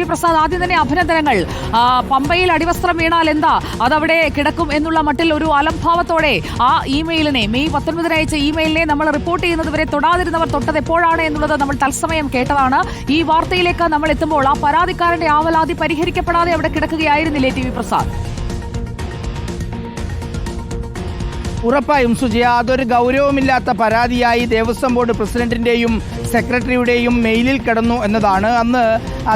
V Prasad, ആദ്യം തന്നെ അഭിനന്ദനങ്ങൾ. പമ്പയിൽ അടിവസ്ത്രം വീണാൽ എന്താ, അതവിടെ കിടക്കും എന്നുള്ള മട്ടിൽ ഒരു അലംഭാവത്തോടെ ആ ഇമെയിലിനെ, മെയ് 19 അയച്ച ഇമെയിലിനെ നമ്മൾ റിപ്പോർട്ട് ചെയ്യുന്നത് വരെ തൊടാതിരുന്നവർ തൊട്ടത് എപ്പോഴാണ് എന്നുള്ളത് നമ്മൾ തത്സമയം കേട്ടതാണ്. ഈ വാർത്തയിലേക്ക് നമ്മൾ എത്തുമ്പോൾ ആ പരാതിക്കാരന്റെ ആവലാതി പരിഹരിക്കപ്പെടാതെ അവിടെ കിടക്കുകയായിരുന്നില്ലേ ടി വി പ്രസാദ്? ഉറപ്പായും സുജയ, അതൊരു ഗൗരവമില്ലാത്ത പരാതിയായി ദേവസ്വം ബോർഡ് പ്രസിഡന്റിന്റെയും സെക്രട്ടറിയുടെയും മെയിലിൽ കിടന്നു എന്നതാണ്. അന്ന്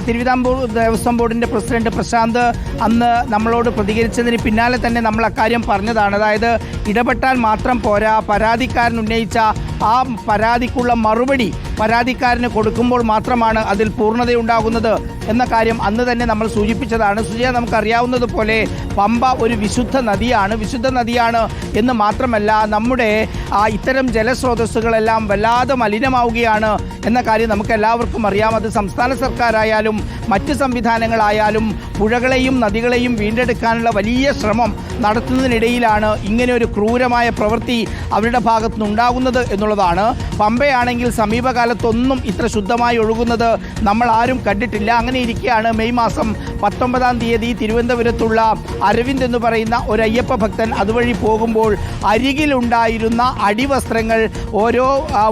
തിരുവിതാംകൂർ ദേവസ്വം ബോർഡിന്റെ പ്രസിഡന്റ് പ്രശാന്ത് അന്ന് നമ്മളോട് പ്രതികരിച്ചതിന് പിന്നാലെ തന്നെ നമ്മൾ അക്കാര്യം പറഞ്ഞതാണ്. അതായത് ഇടപെട്ടാൽ മാത്രം പോരാ, പരാതിക്കാരൻ ഉന്നയിച്ച ആ പരാതിക്കുള്ള മറുപടി പരാതിക്കാരന് കൊടുക്കുമ്പോൾ മാത്രമാണ് അതിൽ പൂർണ്ണതയുണ്ടാകുന്നത് എന്ന കാര്യം അന്ന് തന്നെ നമ്മൾ സൂചിപ്പിച്ചതാണ്. സുജയ, നമുക്കറിയാവുന്നതുപോലെ പമ്പ ഒരു വിശുദ്ധ നദിയാണ് എന്ന് മാത്രമല്ല നമ്മുടെ ഇത്തരം ജലസ്രോതസ്സുകളെല്ലാം വല്ലാതെ മലിനമാവുകയാണ് എന്ന കാര്യം നമുക്ക് എല്ലാവർക്കും അറിയാം. അത് സംസ്ഥാന സർക്കാരായാലും മറ്റ് സംവിധാനങ്ങളായാലും പുഴകളെയും നദികളെയും വീണ്ടെടുക്കാനുള്ള വലിയ ശ്രമം നടത്തുന്നതിനിടയിലാണ് ഇങ്ങനെ ഒരു ക്രൂരമായ പ്രവൃത്തി അവരുടെ ഭാഗത്തുനിന്നുണ്ടാകുന്നത് എന്നുള്ളതാണ്. പമ്പയാണെങ്കിൽ സമീപകാലത്തൊന്നും ഇത്ര ശുദ്ധമായി ഒഴുകുന്നത് നമ്മൾ ആരും കണ്ടിട്ടില്ല. അങ്ങനെ ഇരിക്കെയാണ് മെയ് മാസം 19-ാം തീയതി തിരുവനന്തപുരത്തുള്ള അരവിന്ദ് എന്ന് പറയുന്ന ഒരു അയ്യപ്പ ഭക്തൻ അതുവഴി പോകുമ്പോൾ അരികിലുണ്ടായിരുന്ന അടിവസ്ത്രങ്ങൾ ഓരോ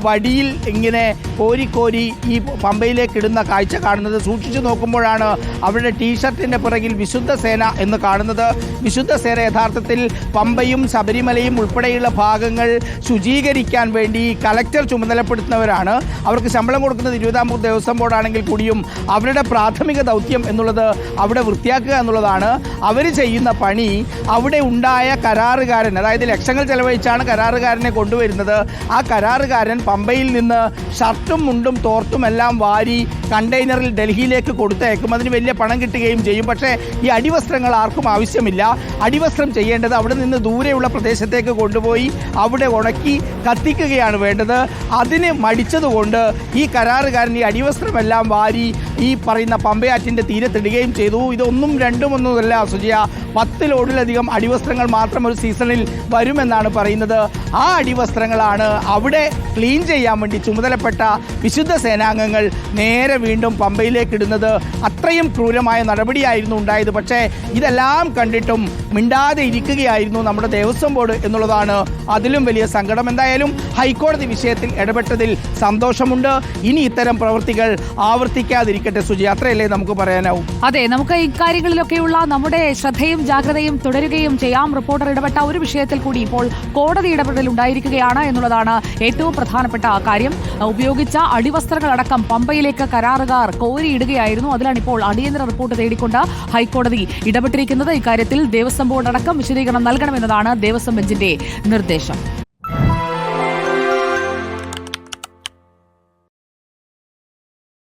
വടിയിൽ ഇങ്ങനെ കോരി ഈ പമ്പയിലേക്ക് ഇടുന്ന കാഴ്ച കാണുന്നത്. സൂക്ഷിച്ചു നോക്കുമ്പോഴാണ് അവരുടെ ടീഷർട്ടിൻ്റെ പിറകിൽ വിശുദ്ധ സേന എന്ന് കാണുന്നത്. വിശുദ്ധ സേന യഥാർത്ഥത്തിൽ പമ്പയും ശബരിമലയും ഉൾപ്പെടെയുള്ള ഭാഗങ്ങൾ ശുചീകരിക്കാൻ വേണ്ടി കലക്ടർ ചുമതലപ്പെടുത്തുന്നവരാണ്. അവർക്ക് ശമ്പളം കൊടുക്കുന്നത് തിരുവിതാംകൂർ ദേവസ്വം ബോർഡാണെങ്കിൽ കൂടിയും അവരുടെ പ്രാഥമിക ദൗത്യം എന്നുള്ളത് അവിടെ വൃത്തിയാക്കുക എന്നുള്ളതാണ്. അവർ ചെയ്യുന്ന പണി അവിടെ ഉണ്ടായ കരാറുകാരൻ, അതായത് ലക്ഷങ്ങൾ ചെലവഴിച്ചാണ് കരാറുകാരനെ കൊണ്ടുവരുന്നത്. ആ കരാറുകാരൻ പമ്പയിൽ നിന്ന് ഷർട്ടും മുണ്ടും തോർത്തും എല്ലാം വാരി കണ്ടെയ്നറിൽ ഡൽഹിയിലേക്ക് കൊടുത്തയക്കും. അതിന് വലിയ പണം കിട്ടുകയും ചെയ്യും. പക്ഷേ ഈ അടിവസ്ത്രങ്ങൾ ആർക്കും ആവശ്യമില്ല. അടിവസ്ത്രം ചെയ്യേണ്ടത് അവിടെ നിന്ന് ദൂരെയുള്ള പ്രദേശത്തേക്ക് കൊണ്ടുപോയി അവിടെ ഉണക്കി കത്തിക്കുകയാണ് വേണ്ടത്. അതിന് മടിച്ചതുകൊണ്ട് ഈ കരാറുകാരൻ ഈ അടിവസ്ത്രമെല്ലാം വാരി ഈ പറയുന്ന പമ്പയാറ്റിൻ്റെ തീരത്തിടുകയും ചെയ്തു. ഇതൊന്നും രണ്ടുമൊന്നുമല്ല സുജയ, 10 ലോഡിലധികം അടിവസ്ത്രങ്ങൾ മാത്രം ഒരു സീസണിൽ വരുമെന്നാണ് പറയുന്നത്. ആ അടിവസ്ത്രങ്ങളാണ് അവിടെ ക്ലീൻ ചെയ്യാൻ വേണ്ടി ചുമതലപ്പെട്ട വിശുദ്ധ സേനാംഗങ്ങൾ നേരെ വീണ്ടും പമ്പയിലേക്ക് ഇടുന്നത്. അത്രയും ക്രൂരമായ നടപടിയായിരുന്നു ഉണ്ടായത്. പക്ഷേ ഇതെല്ലാം കണ്ടിട്ടും മിണ്ടാതെ ഇരിക്കുകയായിരുന്നു നമ്മുടെ ദേവസ്വം ബോർഡ് എന്നുള്ളതാണ് അതിലും വലിയ സങ്കടം. എന്തായാലും ഹൈക്കോടതി വിഷയത്തിൽ ഇടപെട്ടതിൽ സന്തോഷമുണ്ട്. ഇനി ഇത്തരം പ്രവൃത്തികൾ ആവർത്തിക്കാതിരിക്കട്ടെ സുജി, അത്രയല്ലേ നമുക്ക് പറയാനാവും. അതെ, നമുക്ക് ഇക്കാര്യങ്ങളിലൊക്കെയുള്ള നമ്മുടെ ശ്രദ്ധയും ജാഗ്രതയും തുടരുകയും ചെയ്യാം. റിപ്പോർട്ടർ ഇടപെട്ട ഒരു വിഷയത്തിൽ കൂടി ഇപ്പോൾ കോടതി ഇടപെടൽ ഉണ്ടായിരിക്കുകയാണ് എന്നുള്ളതാണ് ഏറ്റവും പ്രധാനപ്പെട്ട കാര്യം. ഉപയോഗിച്ച അടിവസ്ത്രങ്ങളടക്കം പമ്പയിലേക്ക് കരാറുകാർ കോരിയിടുകയായിരുന്നു. അതിലാണ് ഇപ്പോൾ അടിയന്തര റിപ്പോർട്ട് തേടിക്കൊണ്ട് ഹൈക്കോടതി ഇടപെട്ടിരിക്കുന്നത്. ഇക്കാര്യത്തിൽ ദേവസ്വം ബോർഡ് അടക്കം വിശദീകരണം നൽകണമെന്നതാണ് ദേവസ്വം ബെഞ്ചിന്റെ നിർദ്ദേശം.